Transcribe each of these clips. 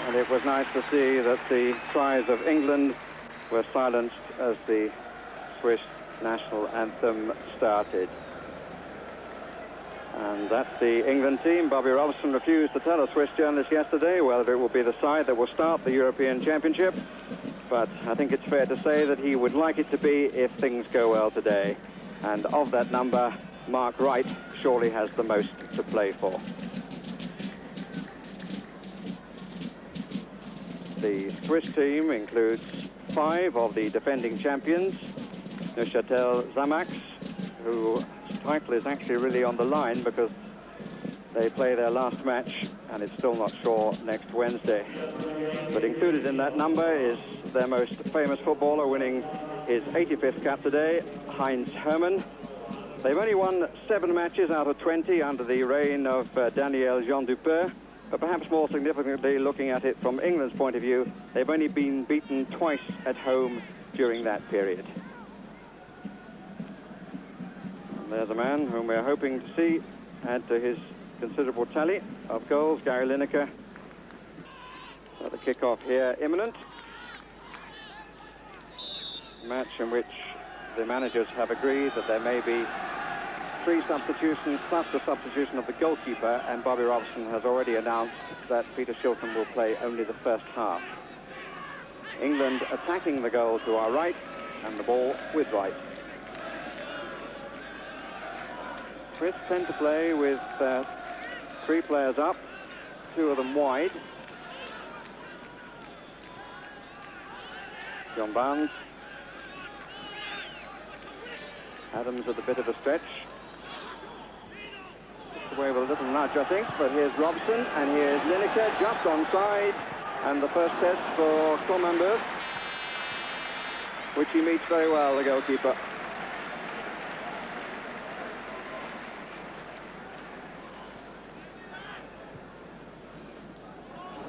And it was nice to see that the cries of England were silenced as the Swiss national anthem started. And that's the England team. Bobby Robson refused to tell a Swiss journalist yesterday whether it will be the side that will start the European Championship. But I think it's fair to say that he would like it to be if things go well today. And of that number, Mark Wright surely has the most to play for. The Swiss team includes 5 of the defending champions. Neuchâtel Xamax, whose title is actually really on the line because they play their last match and it's still not sure next Wednesday. But included in that number is their most famous footballer, winning his 85th cap today, Heinz Hermann. They've only won 7 matches out of 20 under the reign of Daniel Jean Dupeur. But perhaps more significantly, looking at it from England's point of view, they've only been beaten twice at home during that period. And there's a man whom we're hoping to see add to his considerable tally of goals, Gary Lineker. So the kick-off here imminent. A match in which the managers have agreed that there may be 3 substitutions plus the substitution of the goalkeeper, and Bobby Robson has already announced that Peter Shilton will play only the first half. England attacking the goal to our right and the ball with right. Swiss tend to play with 3 players up, 2 of them wide. John Barnes. Adams at a bit of a stretch. Just away with a little nudge, I think, but here's Robson, and here's Lineker, just onside, and the first test for Commandeur, which he meets very well, the goalkeeper.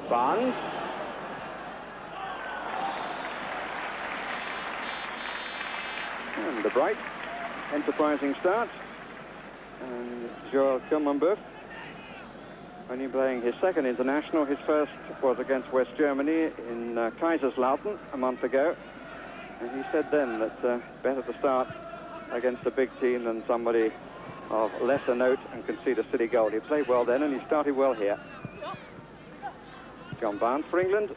Barnes. And the bright, enterprising start. And Joël Commandeur, only playing his 2nd international. His first was against West Germany in Kaiserslautern a month ago. And he said then that better to start against a big team than somebody of lesser note and concede a silly goal. He played well then, and he started well here. John Barnes for England.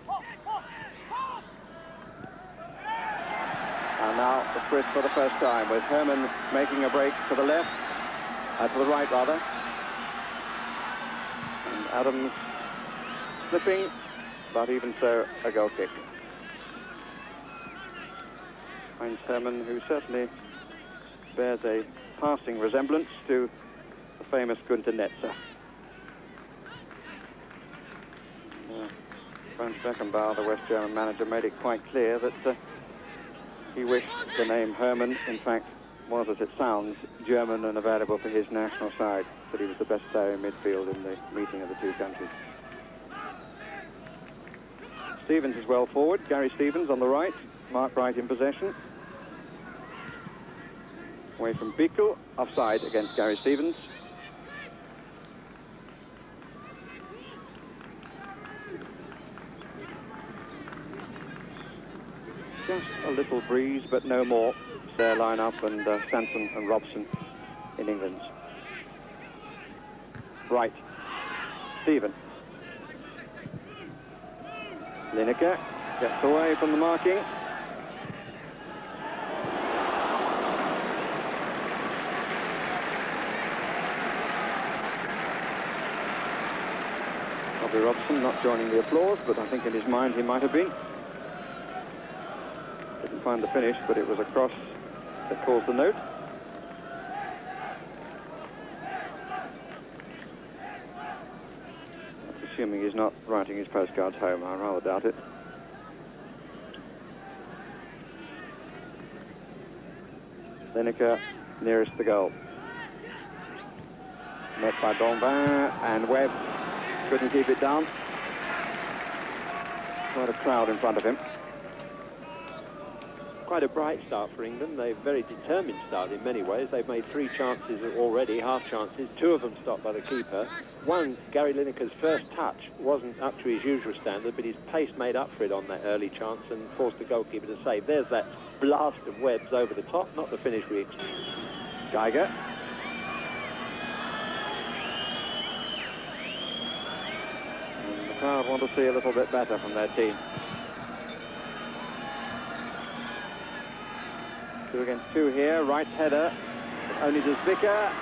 And now the Swiss for the first time, with Hermann making a break to the left, to the right rather. And Adams slipping, but even so, a goal kick. Heinz Hermann, who certainly bears a passing resemblance to the famous Günter Netzer. Franz Beckenbauer, the West German manager, made it quite clear that he wished the name Hermann, in fact, was, as it sounds, German and available for his national side, that he was the best player in midfield in the meeting of the 2 countries. Stevens is well forward. Gary Stevens on the right, Mark Wright in possession. Away from Bickel, offside against Gary Stevens. Just a little breeze, but no more. Their line-up, and Sanson and Robson in England. Right. Stephen. Lineker gets away from the marking. Bobby Robson not joining the applause, but I think in his mind he might have been. Didn't find the finish, but it was a cross that caused the note. That's assuming he's not writing his postcards home. I rather doubt it. Lineker nearest the goal. Met by Bombin, and Webb couldn't keep it down. Quite a crowd in front of him. quite a bright start for England. They're very determined start in many ways. They've made 3 chances already, half chances, 2 of them stopped by the keeper. One, Gary Lineker's first touch wasn't up to his usual standard, but his pace made up for it on that early chance and forced the goalkeeper to save. There's that blast of Webbs over the top, not the finish we expect. Geiger. And the crowd want to see a little bit better from their team. 2 against 2 here, right header, only does Vicker,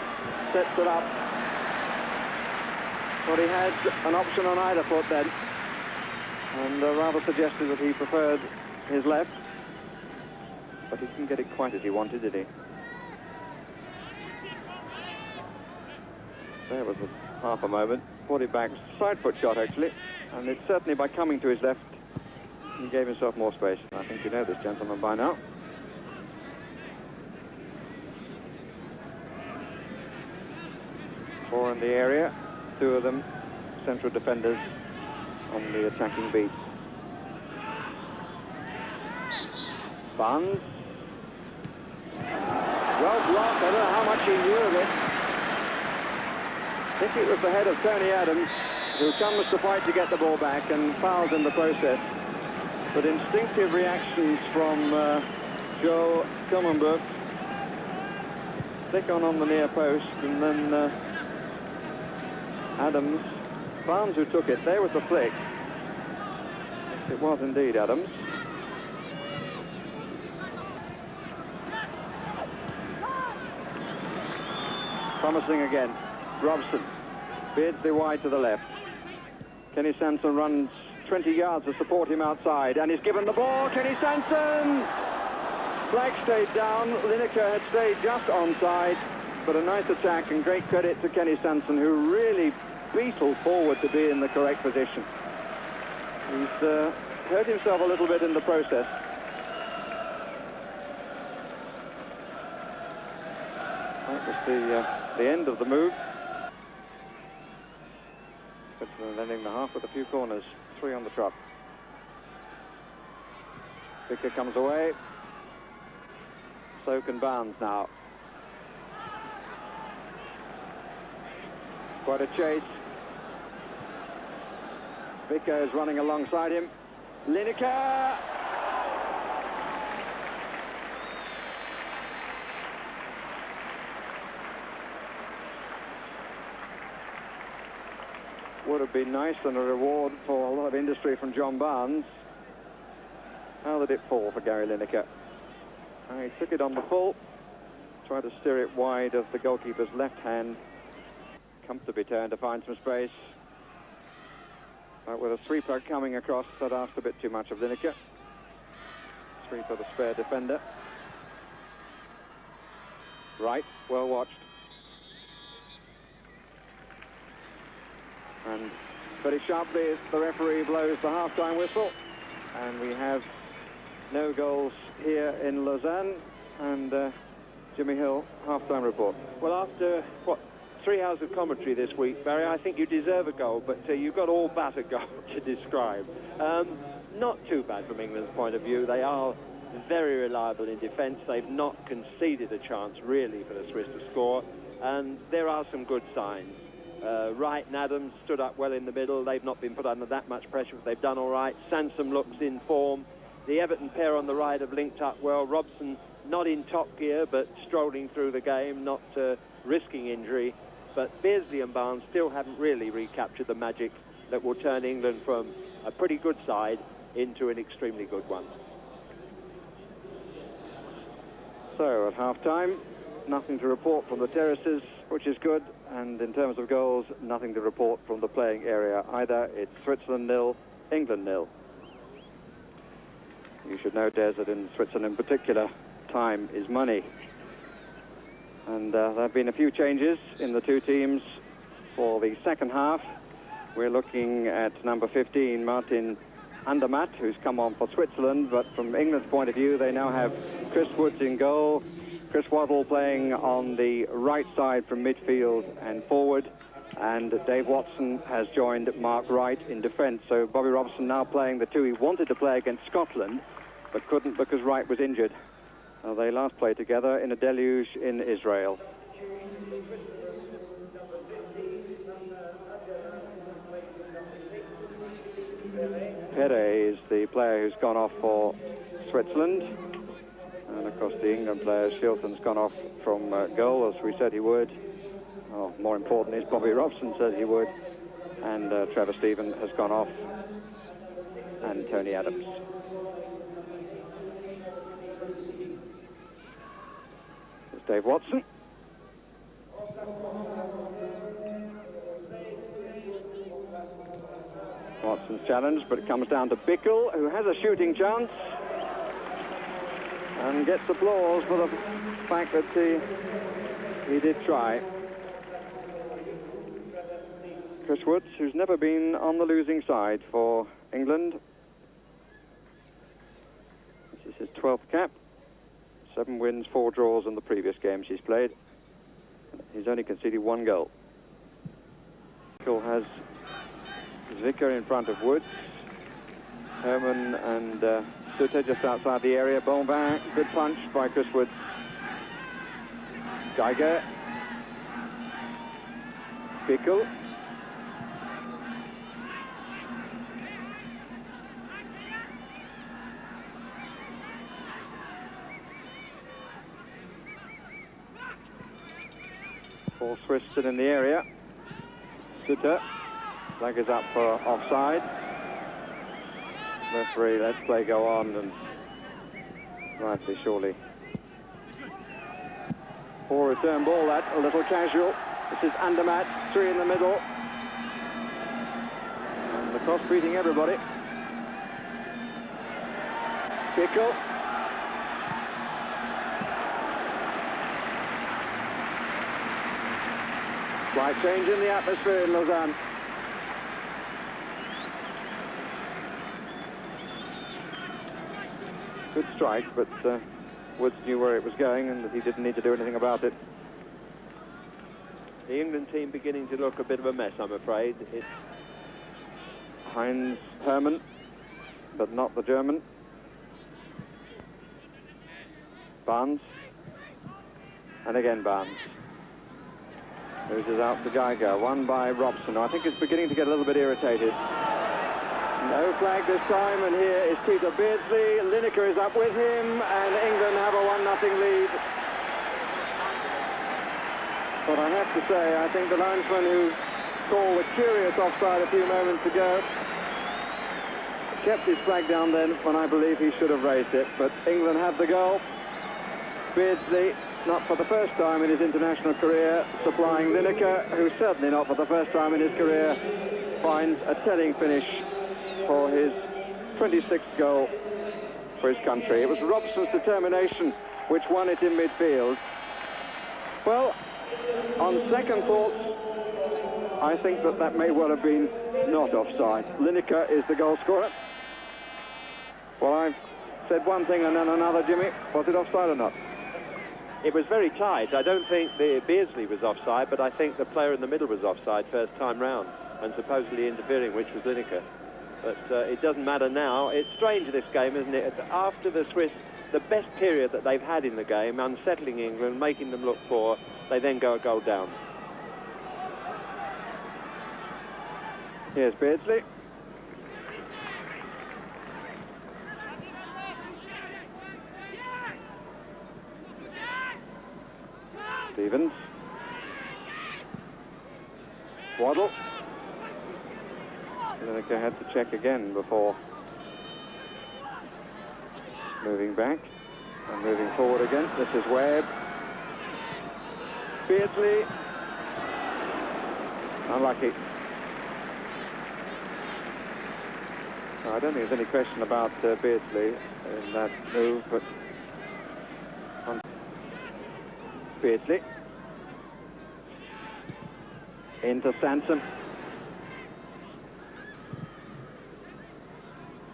sets it up. But he had an option on either foot then, and rather suggested that he preferred his left, but he didn't get it quite as he wanted, did he? There was half a moment, put it back, side foot shot actually, and it's certainly by coming to his left, he gave himself more space. I think you know this gentleman by now. Four in the area, 2 of them central defenders on the attacking beat. Barnes. Well blocked, I don't know how much he knew of it. I think it was the head of Tony Adams, who comes to fight to get the ball back and fouls in the process. But instinctive reactions from Joe Kommenbroek. Stick on the near post, and then Adams, Barnes who took it, there was the flick. It was indeed Adams. Promising again, Robson, Beardsley wide to the left. Kenny Sanson runs 20 yards to support him outside, and he's given the ball, Kenny Sanson! Flag stayed down, Lineker had stayed just onside, but a nice attack and great credit to Kenny Sanson, who really beetled forward to be in the correct position. He's hurt himself a little bit in the process. That was the end of the move. Switzerland ending the half with a few corners, 3 on the trot. Vicker comes away. So can Barnes now. Quite a chase. Vicker is running alongside him. Lineker! Would have been nice and a reward for a lot of industry from John Barnes. How did it fall for Gary Lineker? He took it on the full, tried to steer it wide of the goalkeeper's left hand. Comfortably turned to find some space. But with a sweeper coming across, that asked a bit too much of Lineker. Sweeper, the spare defender. Right, well watched. And very sharply, the referee blows the half-time whistle. And we have no goals here in Lausanne. And Jimmy Hill, half-time report. Well, after, 3 hours of commentary this week, Barry, I think you deserve a goal, but you've got all but a goal to describe. Not too bad from England's point of view. They are very reliable in defence. They've not conceded a chance, really, for the Swiss to score. And there are some good signs. Wright and Adams stood up well in the middle. They've not been put under that much pressure, but they've done all right. Sansom looks in form. The Everton pair on the right have linked up well. Robson not in top gear, but strolling through the game, not risking injury. But Beardsley and Barnes still haven't really recaptured the magic that will turn England from a pretty good side into an extremely good one. So at half-time, nothing to report from the terraces, which is good. And in terms of goals, nothing to report from the playing area either. It's Switzerland 0, England 0. You should know, Des, that in Switzerland in particular, time is money. And there have been a few changes in the 2 teams for the second half. We're looking at number 15, Martin Andermatt, who's come on for Switzerland. But from England's point of view, they now have Chris Woods in goal, Chris Waddle playing on the right side from midfield and forward, and Dave Watson has joined Mark Wright in defence. So Bobby Robson now playing the 2 he wanted to play against Scotland, but couldn't because Wright was injured. They last played together in a deluge in Israel. Pere is the player who's gone off for Switzerland. And of course the England player, Shilton's gone off from goal, as we said he would. Oh, more important is Bobby Robson said he would. And Trevor Stephen has gone off. And Tony Adams. There's Dave Watson. Watson's challenge, but it comes down to Bickle, who has a shooting chance and gets applause for the fact that he did try. Chris Woods, who's never been on the losing side for England. This is his 12th cap. 7 wins, 4 draws in the previous games he's played. He's only conceded 1 goal. Bickle has Zwicker in front of Woods. Herman and Suter just outside the area. Bonvin, good punch by Chris Woods. Geiger. Bickle. Paul Swiss still in the area. Suter. Flag is up for offside. Referee lets play go on, and rightly surely. Poor return ball, that, a little casual. This is Andermatt, 3 in the middle. And the cross beating everybody. Bickle. Slight change in the atmosphere in Lausanne. Good strike, but Woods knew where it was going and that he didn't need to do anything about it. The England team beginning to look a bit of a mess, I'm afraid. It's Heinz Herman, but not the German. Barnes. And again Barnes. Loses out to Geiger, won by Robson. I think it's beginning to get a little bit irritated. No flag this time, and here is Peter Beardsley. Lineker is up with him, and England have a 1-0 lead. But I have to say, I think the linesman who called a curious offside a few moments ago kept his flag down then when I believe he should have raised it. But England have the goal. Beardsley, not for the first time in his international career, supplying Lineker, who certainly not for the first time in his career finds a telling finish for his 26th goal for his country. It was Robson's determination which won it in midfield. Well, on second thoughts, I think that may well have been not offside. Lineker is the goal scorer. Well, I've said one thing and then another, Jimmy. Was it offside or not? It was very tight. I don't think the Beardsley was offside, but I think the player in the middle was offside first time round and supposedly interfering, which was Lineker. But it doesn't matter now. It's strange, this game, isn't it? After the Swiss, the best period that they've had in the game, unsettling England, making them look poor, they then go a goal down. Here's Beardsley. Stevens. Waddle. Lineker had to check again before moving back and moving forward again. This is Webb. Beardsley. Unlucky. I don't think there's any question about Beardsley in that move, but Beardsley into Sansom.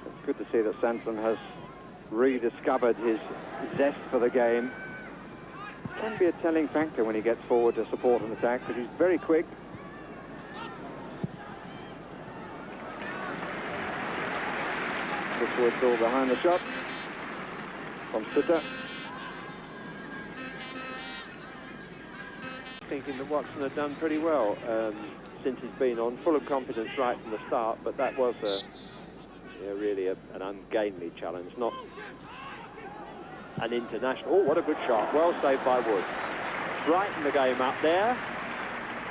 It's good to see that Sansom has rediscovered his zest for the game. Can be a telling factor when he gets forward to support an attack, but he's very quick. This Woods all behind the shot. from Stade. Thinking that Watson had done pretty well since he's been on, full of confidence right from the start, but that was really an ungainly challenge, not an international. Oh, what a good shot, well saved by Wood. Brighten the game up there.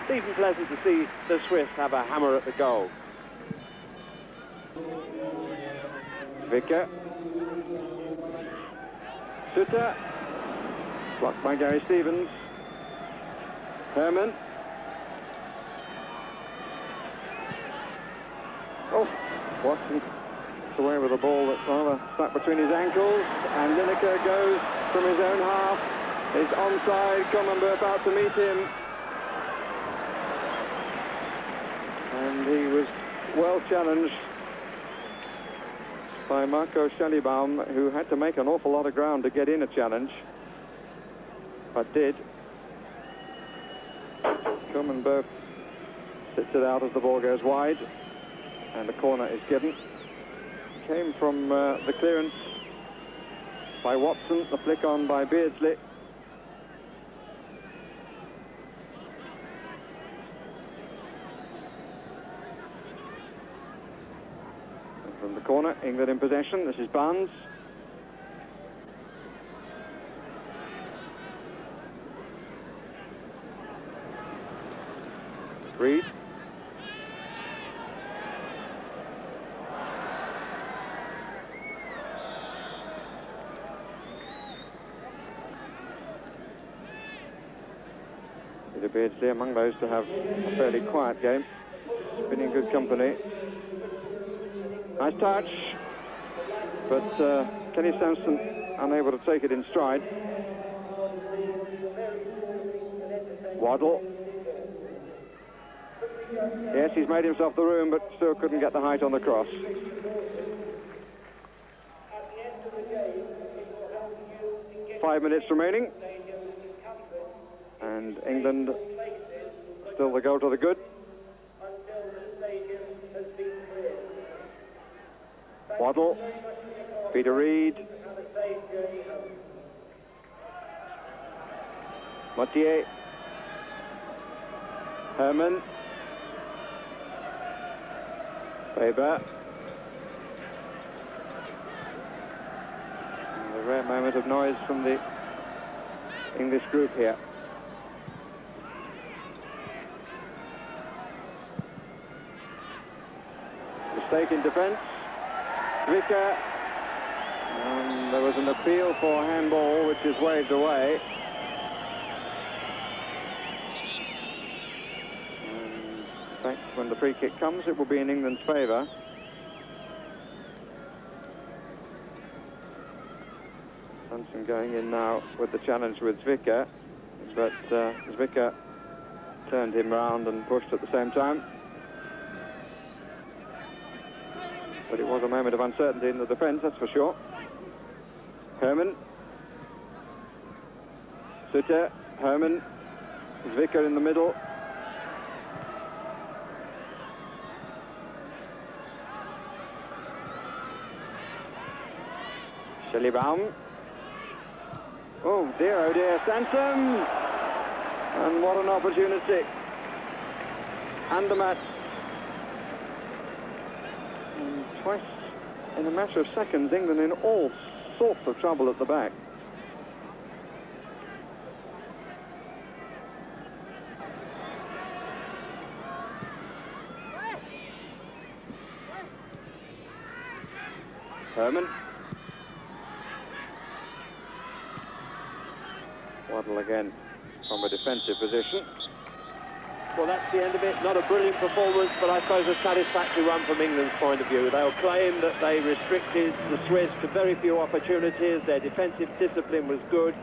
It's even pleasant to see the Swiss have a hammer at the goal. Vicker. Sutter. Blocked by Gary Stevens. Herman. Oh, Watson gets away with a ball that's rather stuck between his ankles, and Lineker goes from his own half. He's onside, Comenberth out to meet him. And he was well challenged by Marco Schellibaum, who had to make an awful lot of ground to get in a challenge, but did. Comenberth sits it out as the ball goes wide, and the corner is given. Came from the clearance by Watson, the flick on by Beardsley. And from the corner, England in possession. This is Barnes. Reed. Peter Beardsley among those to have a fairly quiet game. He's been in good company. Nice touch, but Kenny Sampson unable to take it in stride. Waddle. Yes, he's made himself the room, but still couldn't get the height on the cross. Five minutes remaining. And England still the goal to the good. Waddle. Peter Reed. Mottier. Herman. Weber. And a rare moment of noise from the English group here. Mistake in defence. Vicker. And there was an appeal for handball, which is waved away. In fact, when the free kick comes, it will be in England's favour. Hansen going in now with the challenge with Vicker, but Vicker turned him round and pushed at the same time. But it was a moment of uncertainty in the defence, that's for sure. Herman. Sutter. Herman. Vicker in the middle. Schellibaum. Oh dear, Sansom! And what an opportunity. Andermatt. And twice in a matter of seconds, England in all sorts of trouble at the back. Herman. Waddle again from a defensive position. Well, that's the end of it. Not a brilliant performance, but I suppose a satisfactory one from England's point of view. They'll claim that they restricted the Swiss to very few opportunities. Their defensive discipline was good,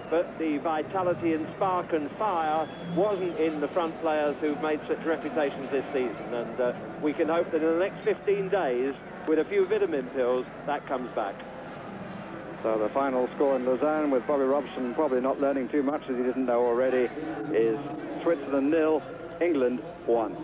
but the vitality and spark and fire wasn't in the front players who've made such reputations this season. And we can hope that in the next 15 days, with a few vitamin pills, that comes back. So the final score in Lausanne, with Bobby Robson probably not learning too much as he didn't know already, is Switzerland 0, England 1.